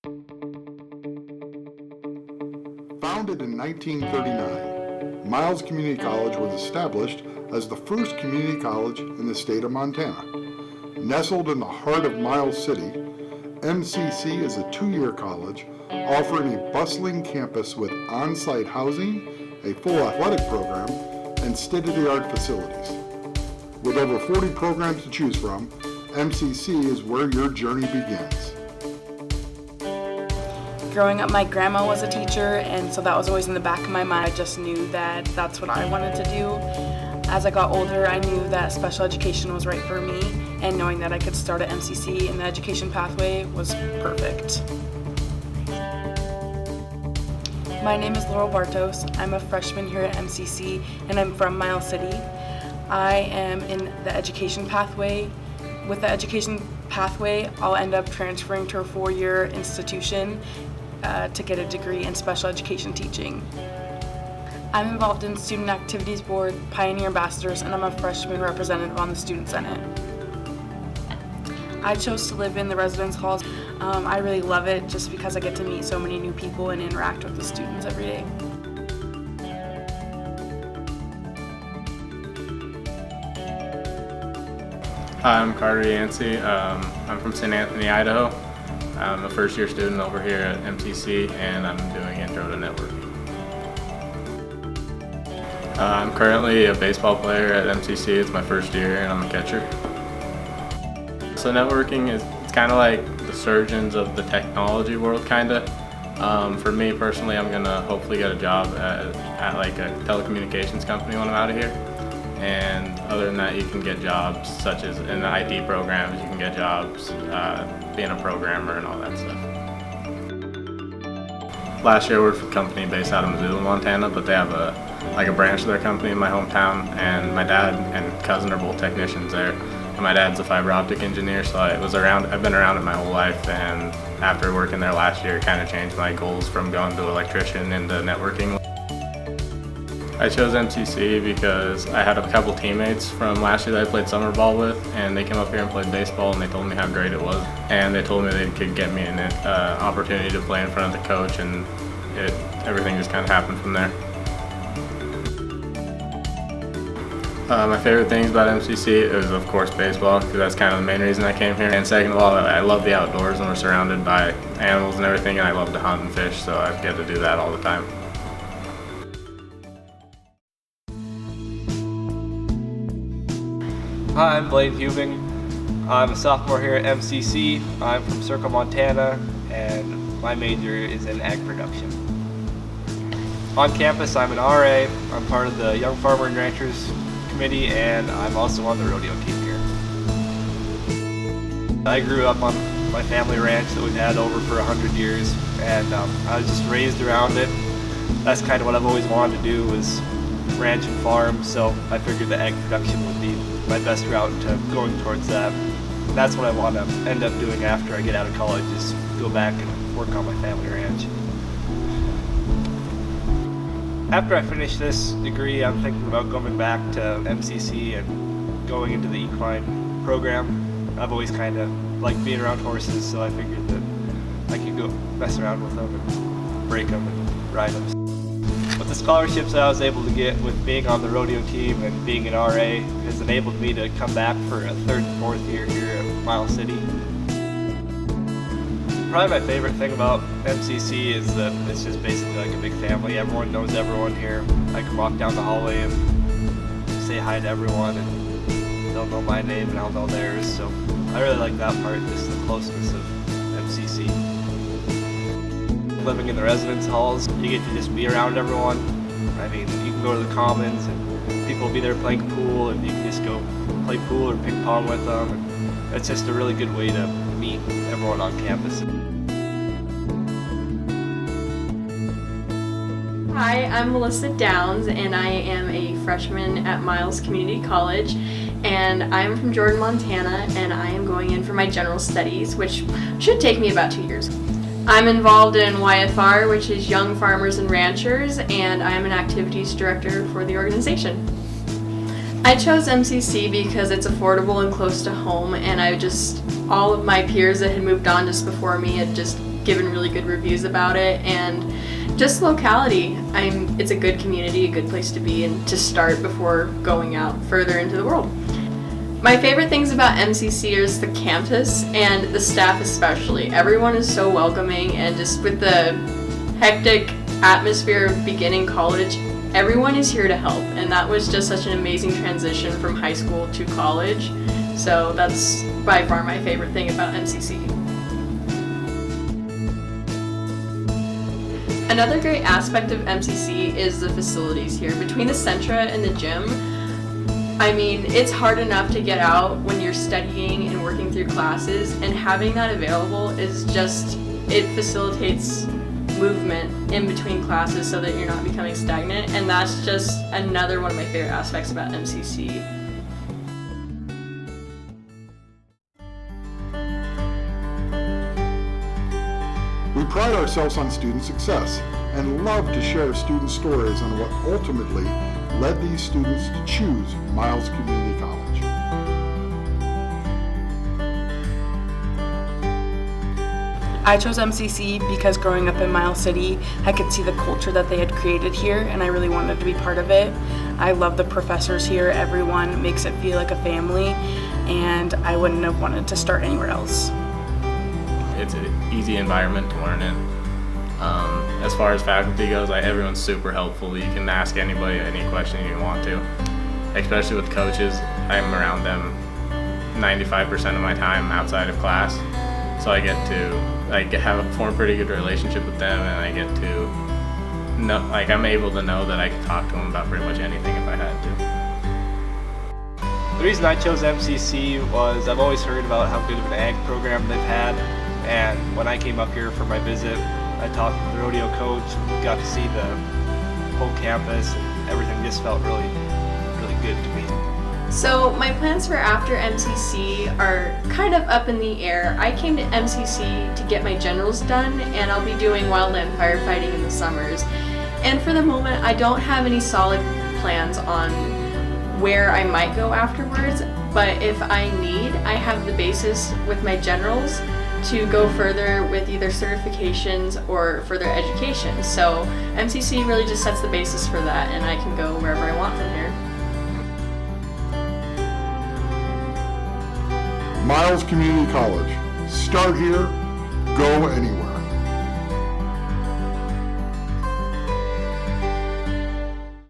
Founded in 1939, Miles Community College was established as the first community college in the state of Montana. Nestled in the heart of Miles City, MCC is a two-year college offering a bustling campus with on-site housing, a full athletic program, and state-of-the-art facilities. With over 40 programs to choose from, MCC is where your journey begins. Growing up, my grandma was a teacher, and so that was always in the back of my mind. I just knew that that's what I wanted to do. As I got older, I knew that special education was right for me, and knowing that I could start at MCC in the education pathway was perfect. My name is Laurel Bartos. I'm a freshman here at MCC, and I'm from Miles City. I am in the education pathway. With the education pathway, I'll end up transferring to a 4-year institution to get a degree in special education teaching. I'm involved in Student Activities Board, Pioneer Ambassadors, and I'm a freshman representative on the Student Senate. I chose to live in the residence halls. I really love it just because I get to meet so many new people and interact with the students every day. Hi, I'm Karter Yancey. I'm from St. Anthony, Idaho. I'm a first-year student over here at MCC, and I'm doing Intro to Networking. I'm currently a baseball player at MCC. It's my first year, and I'm a catcher. So networking it's kind of like the surgeons of the technology world, kind of. For me personally, I'm gonna hopefully get a job at like a telecommunications company when I'm out of here. And other than that, you can get jobs such as in the IT programs, you can get jobs being a programmer and all that stuff. Last year I worked for a company based out of Missoula, Montana, but they have a branch of their company in my hometown, and my dad and cousin are both technicians there. And my dad's a fiber optic engineer, so I've been around it my whole life, and after working there last year, it kind of changed my goals from going to electrician into networking. I chose MCC because I had a couple teammates from last year that I played summer ball with, and they came up here and played baseball, and they told me how great it was. And they told me they could get me an opportunity to play in front of the coach, and everything just kind of happened from there. My favorite things about MCC is, of course, baseball, because that's kind of the main reason I came here. And second of all, I love the outdoors, and we're surrounded by animals and everything, and I love to hunt and fish, so I get to do that all the time. Hi, I'm Blaine Hubing. I'm a sophomore here at MCC. I'm from Circle, Montana, and my major is in ag production. On campus, I'm an RA. I'm part of the Young Farmer and Ranchers Committee, and I'm also on the rodeo team here. I grew up on my family ranch that we've had over for 100 years, and I was just raised around it. That's kind of what I've always wanted to do, was ranch and farm, so I figured the ag production would be my best route to going towards that. That's what I want to end up doing after I get out of college, is go back and work on my family ranch. After I finish this degree, I'm thinking about going back to MCC and going into the equine program. I've always kind of liked being around horses, so I figured that I could go mess around with them and break them and ride them. But the scholarships that I was able to get with being on the rodeo team and being an RA has enabled me to come back for a 3rd and 4th year here at Miles City. Probably my favorite thing about MCC is that it's just basically like a big family. Everyone knows everyone here. I can walk down the hallway and say hi to everyone, and they'll know my name and I'll know theirs. So I really like that part, just the closeness of MCC. Living in the residence halls, you get to just be around everyone. I mean, you can go to the commons and people will be there playing pool, and you can just go play pool or ping pong with them. And it's just a really good way to meet everyone on campus. Hi, I'm Melissa Downs, and I am a freshman at Miles Community College, and I'm from Jordan, Montana, and I am going in for my general studies, which should take me about 2 years. I'm involved in YFR, which is Young Farmers and Ranchers, and I'm an activities director for the organization. I chose MCC because it's affordable and close to home, and all of my peers that had moved on just before me had just given really good reviews about it, and just locality. It's a good community, a good place to be and to start before going out further into the world. My favorite things about MCC is the campus and the staff especially. Everyone is so welcoming, and just with the hectic atmosphere of beginning college, everyone is here to help, and that was just such an amazing transition from high school to college. So that's by far my favorite thing about MCC. Another great aspect of MCC is the facilities here. Between the Centra and the gym, I mean, it's hard enough to get out when you're studying and working through classes, and having that available is just, it facilitates movement in between classes so that you're not becoming stagnant, and that's just another one of my favorite aspects about MCC. We pride ourselves on student success and love to share student stories on what ultimately led these students to choose Miles Community College. I chose MCC because growing up in Miles City, I could see the culture that they had created here, and I really wanted to be part of it. I love the professors here. Everyone makes it feel like a family, and I wouldn't have wanted to start anywhere else. It's an easy environment to learn in. As far as faculty goes, everyone's super helpful. You can ask anybody any question you want to. Especially with coaches, I'm around them 95% of my time outside of class. So I get to form a pretty good relationship with them, and I get to know, I'm able to know that I can talk to them about pretty much anything if I had to. The reason I chose MCC was I've always heard about how good of an ag program they've had, and when I came up here for my visit, I talked with the rodeo coach, got to see the whole campus, and everything just felt really, really good to me. So my plans for after MCC are kind of up in the air. I came to MCC to get my generals done, and I'll be doing wildland firefighting in the summers. And for the moment, I don't have any solid plans on where I might go afterwards, but if I need, I have the basis with my generals to go further with either certifications or further education. So MCC really just sets the basis for that, and I can go wherever I want from here. Miles Community College. Start here, go anywhere.